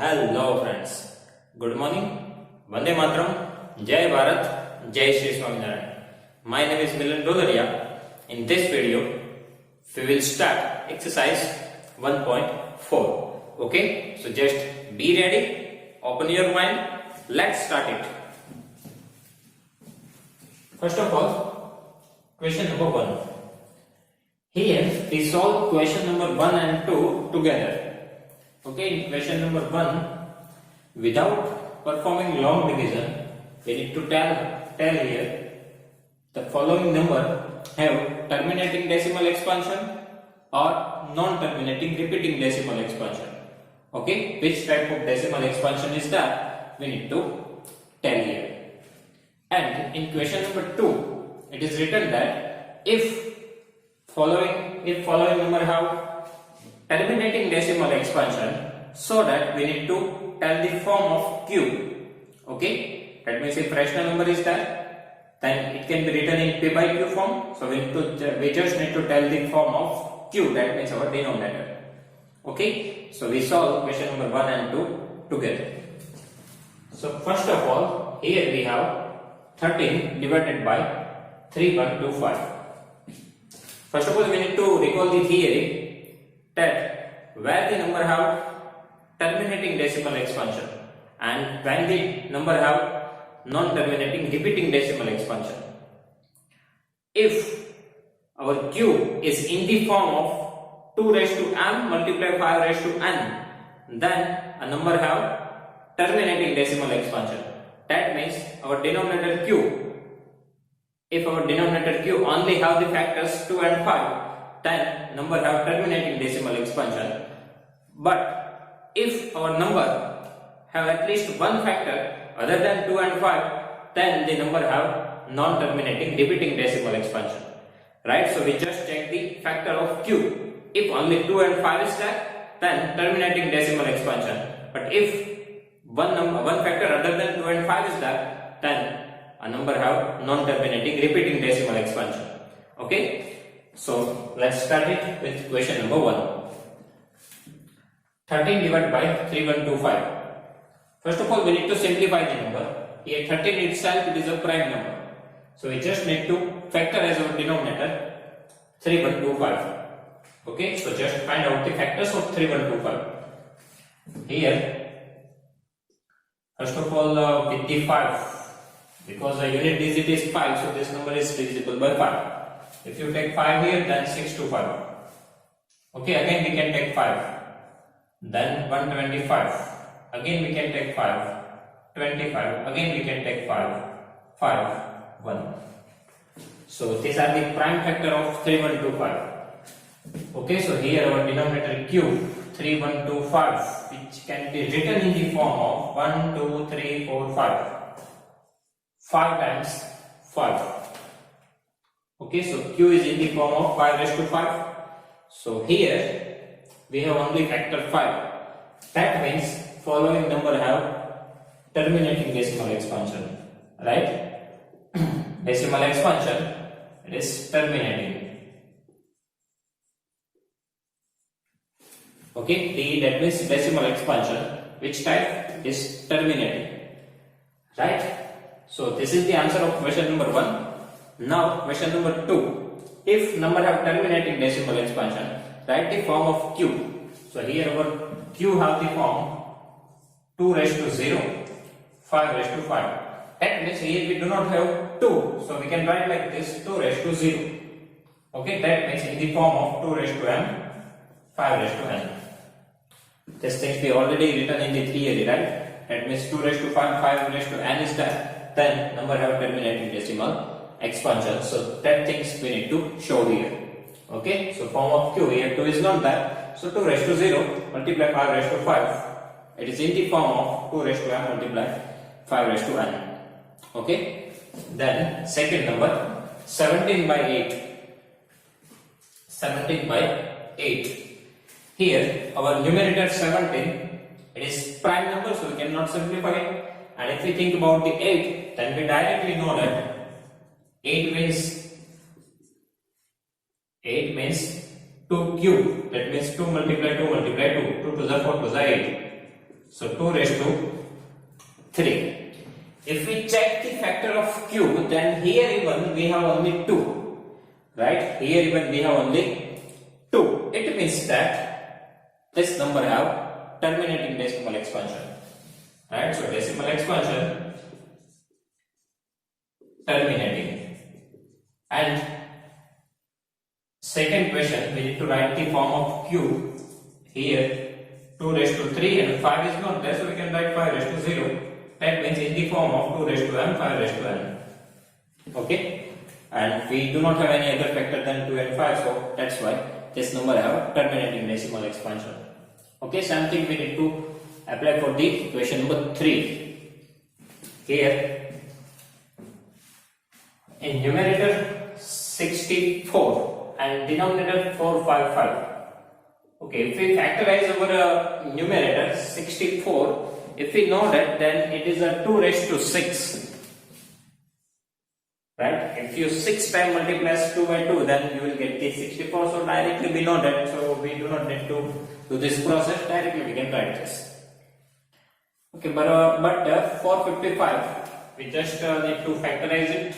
Hello friends, good morning, Vande Mataram, Jai Bharat, Jai Shri Swaminarayan. My name is Milan Dolaria. In this video, we will start exercise 1.4. Okay, so just be ready, open your mind, let's start it. First of all, question number 1. Here we solve question number 1 and 2 together. Okay, in question number 1, without performing long division, we need to tell here the following number have terminating decimal expansion or non-terminating repeating decimal expansion. Okay, which type of decimal expansion is that? We need to tell here. And in question number 2, it is written that if following number have terminating decimal expansion, so that we need to tell the form of q. Okay, that means if rational number is there, then it can be written in p by q form. So we just need to tell the form of q, that means our denominator. Okay, so we solve question number 1 and 2 together. So first of all, here we have 13 divided by 3125. First of all, we need to recall the theory that where the number have terminating decimal expansion and when the number have non-terminating repeating decimal expansion. If our q is in the form of 2 raised to m multiply 5 raised to n, then a number have terminating decimal expansion. That means our denominator q, if our denominator q only have the factors 2 and 5, then number have terminating decimal expansion. But if our number have at least one factor other than 2 and 5, then the number have non-terminating repeating decimal expansion. Right? So we just check the factor of q. If only 2 and 5 is there, then terminating decimal expansion. But if one factor other than 2 and 5 is there, then a number have non-terminating repeating decimal expansion. Okay? So let's start it with question number 1. 13 divided by 3125. First of all, we need to simplify the number. Here 13 itself, it is a prime number. So we just need to factor as our denominator 3125. Okay, so just find out the factors of 3125. Here, first of all, with the 5. Because the unit digit is 5, so this number is divisible by 5. If you take 5 here, then 6 to 5. Okay, again we can take 5. Then 125. Again we can take 5. 25. Again we can take 5. 5. 1. So these are the prime factor of 3125. Okay, so here our denominator q 3125, which can be written in the form of 1, 2, 3, 4, 5. 5 times 5. Okay, so q is in the form of 5 raised to 5. So here we have only factor 5. That means following number have terminating decimal expansion. Right? Decimal expansion, it is terminating. Okay, that means decimal expansion. Which type? Is terminating. Right? So this is the answer of question number 1. Now question number 2. If number have terminating decimal expansion, write the form of q. So here our q have the form 2 raised to 0, 5 raised to 5. That means here we do not have 2. So we can write like this, 2 raised to 0. Okay, that means in the form of 2 raised to m, 5 raised to n. This things we already written in the theory, right? That means 2 raised to 5, 5 raised to n is there. Then number have terminating decimal expansion. So that things we need to show here. Okay, so form of q, here 2 is not there. So 2 raised to 0 multiply 5 raised to 5. It is in the form of 2 raised to m multiply 5 raised to n. Okay, then second number 17 by 8. 17 by 8. Here our numerator 17, it is prime number, so we cannot simplify it. And if we think about the 8, then we directly know that 8 means 2 cube. That means 2 multiply 2 multiply 2. 2 to the 4 to the 8. So 2 raised to 3. If we check the factor of q, then here even we have only 2. Right? Here even we have only 2. It means that this number have terminating decimal expansion. Right? So decimal expansion terminating. And second question, we need to write the form of q. Here 2 raised to 3 and 5 is not there, so we can write 5 raised to 0. That means in the form of 2 raised to n, 5 raised to n. Okay? And we do not have any other factor than 2 and 5, so that's why this number have terminating decimal expansion. Okay, same thing we need to apply for the question number 3. Here, in numerator 64 and denominator 455. Okay, if we factorize our numerator 64, if we know that, then it is a 2 raised to 6. Right? If you 6 times multiplies 2 by 2, then you will get the 64. So directly we know that. So we do not need to do this process. Directly we can write this. Okay, but 455, we just need to factorize it.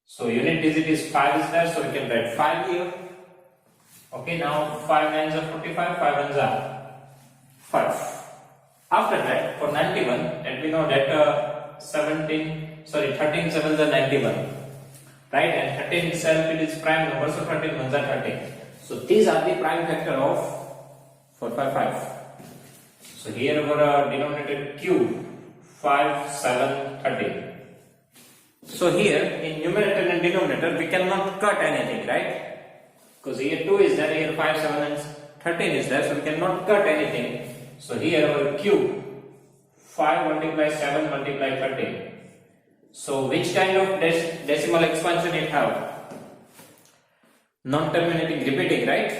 So unit digit is 5 is there, so we can write 5 here. Okay, now 5 nines are 45, 5 ones are 5. After that, for 91, and we know that 13 sevens are 91, right? And 13 itself it is prime number, so 13 ones are 13. So these are the prime factor of 455. So here our denominator q 5, 7, 13. So here in numerator and denominator we cannot cut anything, right? Because here 2 is there, here 5, 7 and 13 is there, so we cannot cut anything. So here our q 5 multiply 7 multiply 13. So which kind of decimal expansion it have? Non-terminating repeating, right?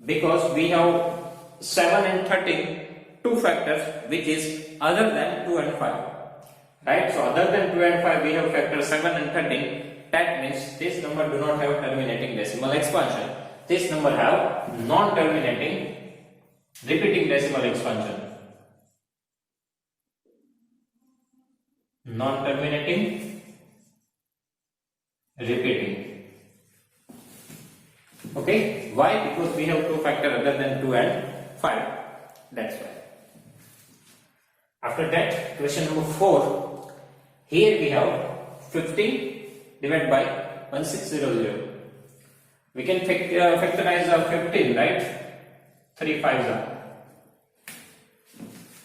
Because we have 7 and 13, two factors which is other than 2 and 5. Right? So other than 2 and 5 we have factor 7 and 13. That means this number do not have terminating decimal expansion. This number have non-terminating repeating decimal expansion. Non-terminating repeating. Okay? Why? Because we have two factors other than 2 and 5. That's why. After that, question number 4. Here we have 15 divided by 1600. We can factorize 15, right? 3 5s are.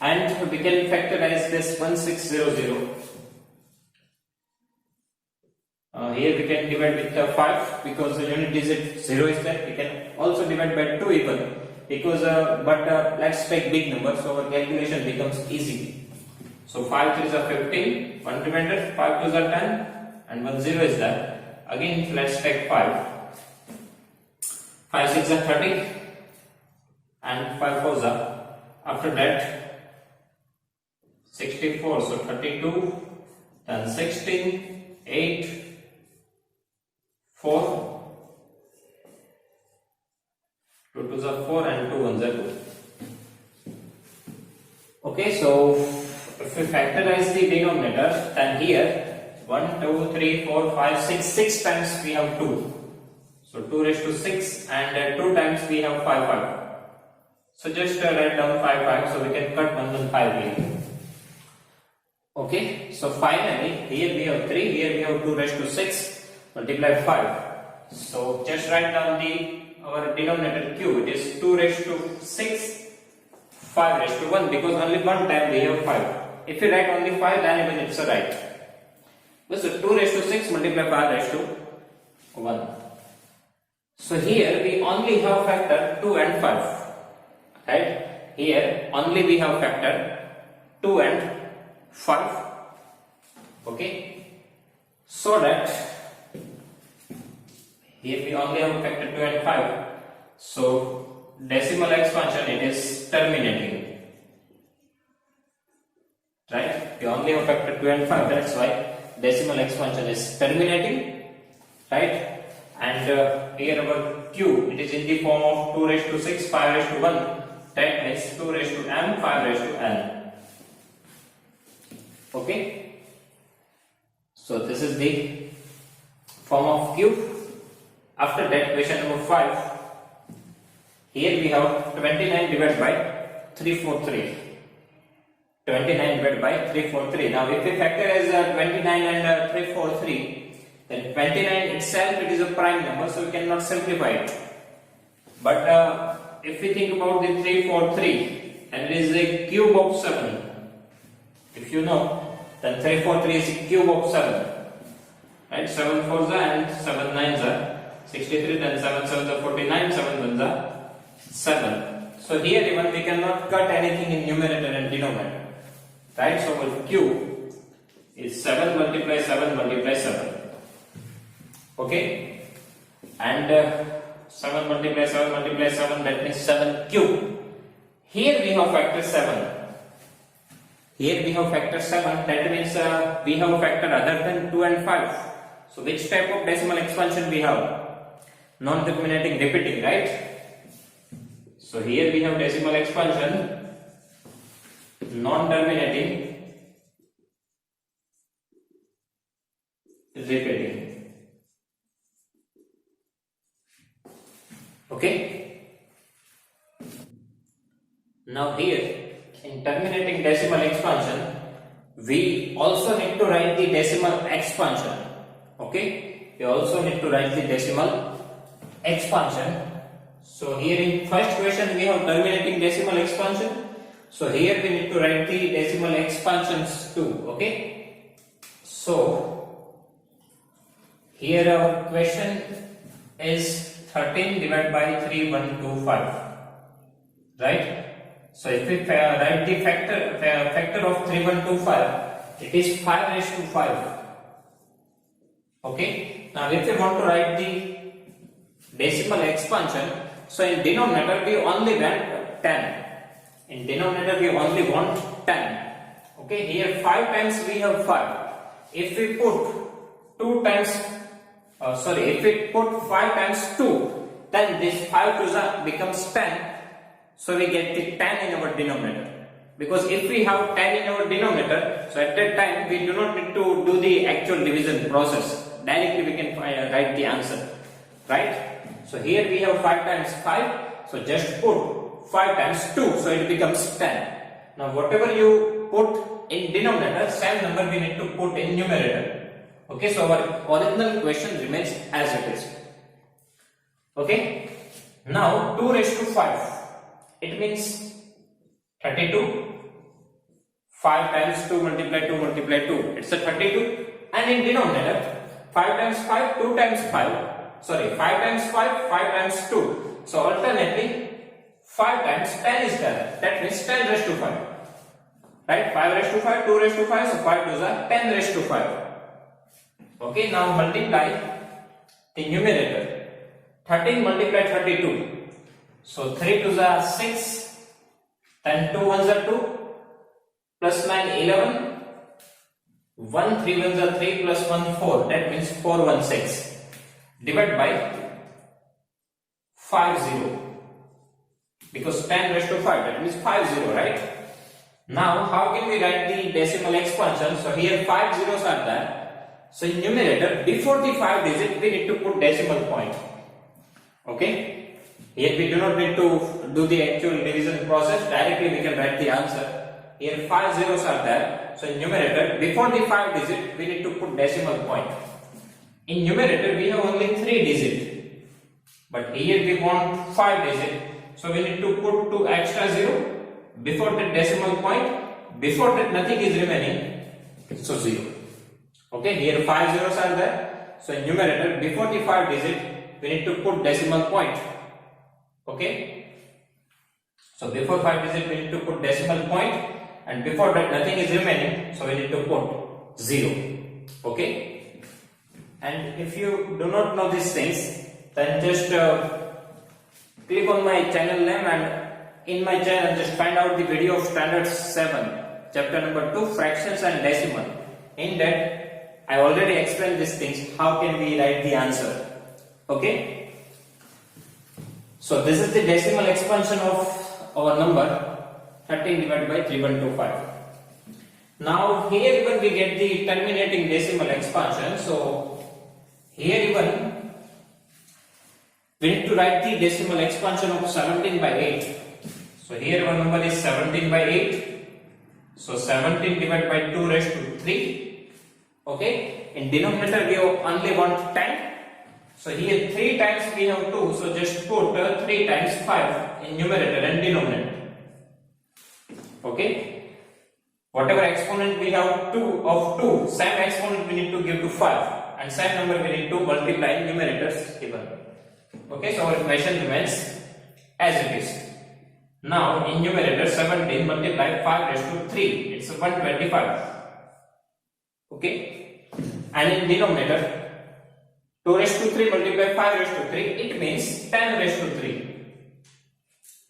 And we can factorize this 1600. Here we can divide with 5 because the unit digit 0 is there. We can also divide by 2 even because let's take big number, so our calculation becomes easy. So 5 3s are 15, 1 remainder, 5 2s are 10 and 1 0 is there. Again let's take 5. 5 6 are 30 and 5 4s are. After that 64, so 32, then 16, 8, 4, 2 2s are 4 and 2 1s are 2. Okay, so if we factorize the denominator, then here 1, 2, 3, 4, 5, 6 times we have 2. So 2 raised to 6 and 2 times we have 5 5. So just write down 5 5, so we can cut 1 and 5 here. Okay, so finally here we have 3, here we have 2 raised to 6 multiply 5. So just write down our denominator q, it is 2 raised to 6, 5 raised to 1 because only one time we have 5. If you write only 5, then even it's right. So 2 raised to 6 multiply 5 raised to 1. So here we only have factor 2 and 5. Right? Here only we have factor 2 and 5. Okay? So that here we only have factor 2 and 5. So decimal expansion it is terminating. Right? We only have factor 2 and 5. That's why decimal expansion is terminating. Right? And here our q, it is in the form of 2 raised to 6, 5 raised to 1. That means 2 raised to m, 5 raised to n. Okay. So this is the form of cube. After that, question number 5. Here we have 29 divided by 343. 29 divided by 343. Now if we factor as 29 and 343, then 29 itself it is a prime number, so we cannot simplify it. But if we think about the 343, and it is a cube of 7. If you know, then 343 is a cube of 7. Right? 7 4s and 7 9s are 63, then 7 7s are 49, 7 1s are 7. So here even we cannot cut anything in numerator and denominator. Right? So our cube is 7 multiply 7 multiply 7. Okay? And 7 multiply 7 multiply 7, that means 7 cube. Here we have factor 7. Here we have factor 7, that means we have factor other than 2 and 5. So which type of decimal expansion we have? Non-terminating repeating, right? So here we have decimal expansion, non-terminating repeating. Okay? Now here, in terminating decimal expansion, we also need to write the decimal expansion. Okay? We also need to write the decimal expansion. So here in first question we have terminating decimal expansion. So here we need to write the decimal expansions too. Okay? So here our question is 13 divided by 3125. Right? So if we write the factor of 3125, it is 5 raised to 5. Okay. Now if we want to write the decimal expansion, so in denominator we only want 10. In denominator we only want 10. Okay. Here 5 times we have 5. If we put 2 times, if we put 5 times 2, then this 5 becomes 10. So we get the 10 in our denominator. Because if we have 10 in our denominator, so at that time we do not need to do the actual division process. Directly we can write the answer. Right? So here we have 5 times 5. So just put 5 times 2. So it becomes 10. Now whatever you put in denominator, same number we need to put in numerator. Okay, so our original question remains as it is. Okay. Now 2 raised to 5. It means 32. 5 times 2 multiply 2 multiply 2. It's a 32. And in denominator, 5 times 5, 2 times 5. 5 times 5, 5 times 2. So alternately, 5 times 10 is there. That means 10 raised to 5. Right? 5 raised to 5, 2 raised to 5. So 5 2s are 10 raised to 5. Okay, now multiply the numerator. 13 multiply 32. So 3 2s are 6, then 2 1s are 2, plus 9 11, 1 3 1s are 3, plus 1 4, that means 416. Divide by 50, because 10 raised to 5, that means 50, right? Now how can we write the decimal expansion? So here 5 zeros are there. So in numerator, before the 5 digit we need to put decimal point. Okay? Here we do not need to do the actual division process, directly we can write the answer. Here 5 zeros are there. So in numerator, before the 5 digit, we need to put decimal point. In numerator, we have only 3 digit. But here we want 5 digit. So we need to put 2 extra 0 before the decimal point. Before that nothing is remaining. So 0. Okay, here 5 zeros are there. So in numerator, before the 5 digit, we need to put decimal point. Okay. So before 5 digit, we need to put decimal point, and before that nothing is remaining. So we need to put 0. Okay. And if you do not know these things, then just click on my channel name, and in my channel just find out the video of standard 7, chapter number 2, fractions and decimal. In that I already explained these things, how can we write the answer. Okay. So this is the decimal expansion of our number 13 divided by 3125. Now here even we get the terminating decimal expansion. So here even we need to write the decimal expansion of 17 by 8. So here our number is 17 by 8. So 17 divided by 2 raised to 3. Okay. In denominator we have only one 10. So here 3 times we have 2. So just put 3 times 5 in numerator and denominator. Okay. Whatever exponent we have 2 of 2, same exponent we need to give to 5, and same number we need to multiply in numerators given. Okay, so our equation remains as it is. Now in numerator 17 multiply 5 raised to 3, it's 125. Okay, and in denominator 2 raised to 3 multiply 5 raised to 3, it means 10 raised to 3,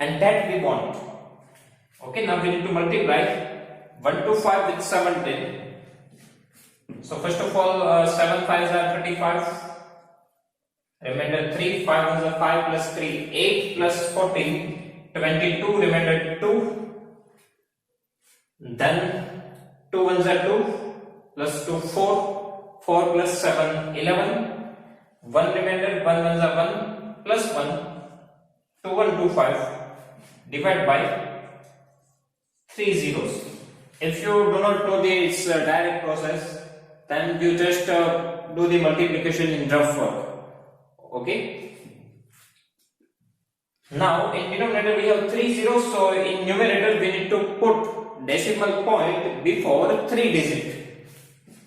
and that we want. Okay, now we need to multiply 1 to 5 with 17. So first of all 7 5s are 35. Remainder 3, 5 ones are 5 plus 3, 8 plus 14, 22, remainder 2. Then 2 ones are 2, plus 2, 4, 4 plus 7, 11. 1 remainder, 1 ones are 1, plus 1, 2, 1, 2, 5, divide by 3 zeros. If you do not know this direct process, then you just do the multiplication in rough work. Okay. Now in denominator we have 3 zeros, so in numerator we need to put decimal point before 3 digit.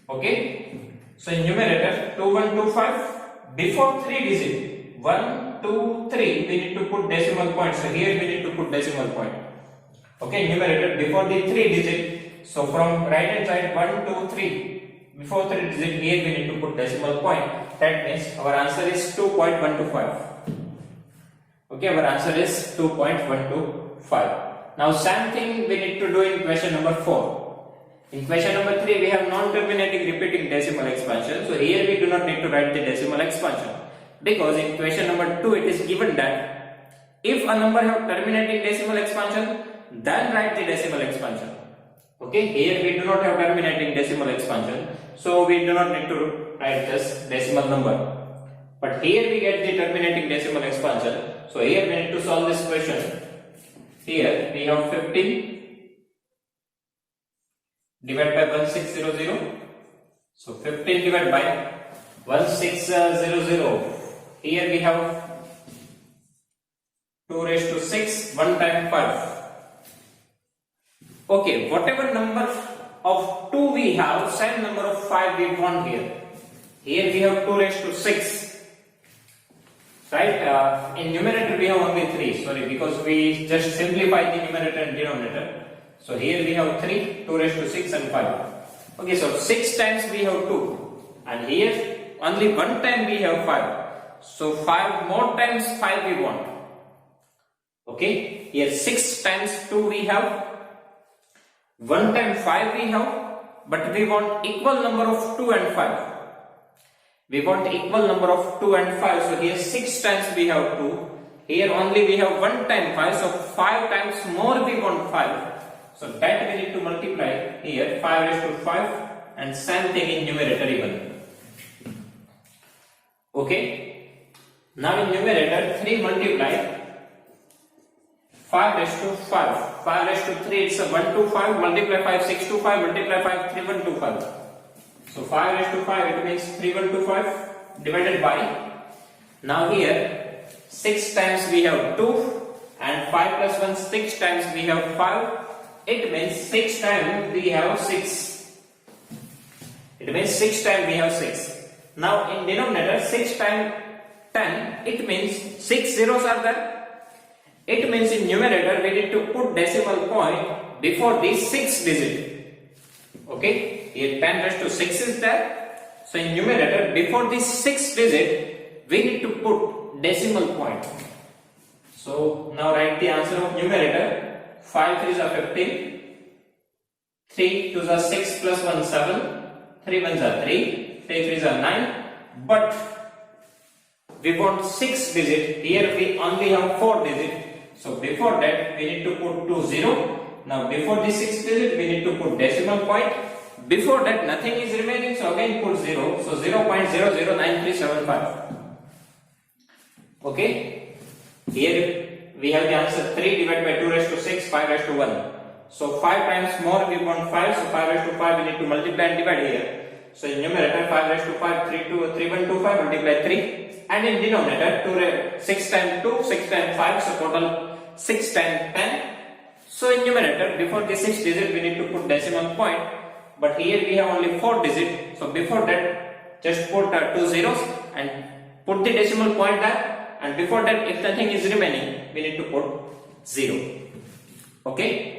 Okay. So in numerator 2125 before 3 digit 1, 2, 3 we need to put decimal point. So here we need to put decimal point. Okay, numerator before the 3 digit. So from right hand side 1, 2, 3 before 3 digit here we need to put decimal point. That means our answer is 2.125. Okay, our answer is 2.125. Now same thing we need to do in question number 4. In question number 3 we have non-terminating repeating decimal expansion. So here we do not need to write the decimal expansion, because in question number 2 it is given that if a number have terminating decimal expansion, then write the decimal expansion. Okay, here we do not have terminating decimal expansion, so we do not need to write this decimal number. But here we get the terminating decimal expansion. So here we need to solve this question. Here we have 15 divided by 1600. So 15 divided by 1600. Here we have 2 raised to 6, 1 time 5. Okay, whatever number of 2 we have, same number of 5 we want here. Here we have 2 raised to 6. Right? In numerator we have only 3. Sorry, because we just simplify the numerator and denominator. So here we have 3, 2 raised to 6 and 5. Okay, so 6 times we have 2. And here only 1 time we have 5. So 5 more times 5 we want. Okay, here 6 times 2 we have. 1 time 5 we have, but we want equal number of 2 and 5. We want equal number of 2 and 5. So here 6 times we have 2. Here only we have 1 time 5. So 5 times more we want 5. So that we need to multiply here 5 raised to 5, and same thing in numerator even. Okay. Now in numerator 3 multiply 5 raised to 5. 5 raised to 3, it's a 1 to 5, multiply 5, 6 to 5, multiply 5, 3, 1 to 5. So 5 raised to 5, it means 3, 1 to 5 divided by, now here 6 times we have 2 and 5 plus 1, 6 times we have 5. It means 6 times we have 6. It means 6 times we have 6. Now in denominator 6 times 10, it means 6 zeros are there. It means in numerator we need to put decimal point before the 6 digit. Okay, here 10 raised to 6 is there. So in numerator before the 6 digit we need to put decimal point. So now write the answer of numerator. 5 3s are 15, 3 2s are 6 plus 1 7, 3 1s are 3, 3 3s are 9. But we want 6 digit. Here we only have 4 digit. So before that we need to put 2 0. Now before the 6th digit we need to put decimal point. Before that nothing is remaining, so again put 0. So 0.009375. Okay. Here we have the answer 3 divided by 2 raised to 6, 5 raised to 1. So 5 times more we want 5, so 5 raised to 5 we need to multiply and divide here. So in numerator 5 raised to 5, 3125 multiply 3. And in denominator 6 times 2, 6 times 5, so total 6 times 10. So in numerator before the 6th digit we need to put decimal point, but here we have only 4 digits. So before that just put 2 zeros and put the decimal point there, and before that if nothing is remaining we need to put 0. Okay.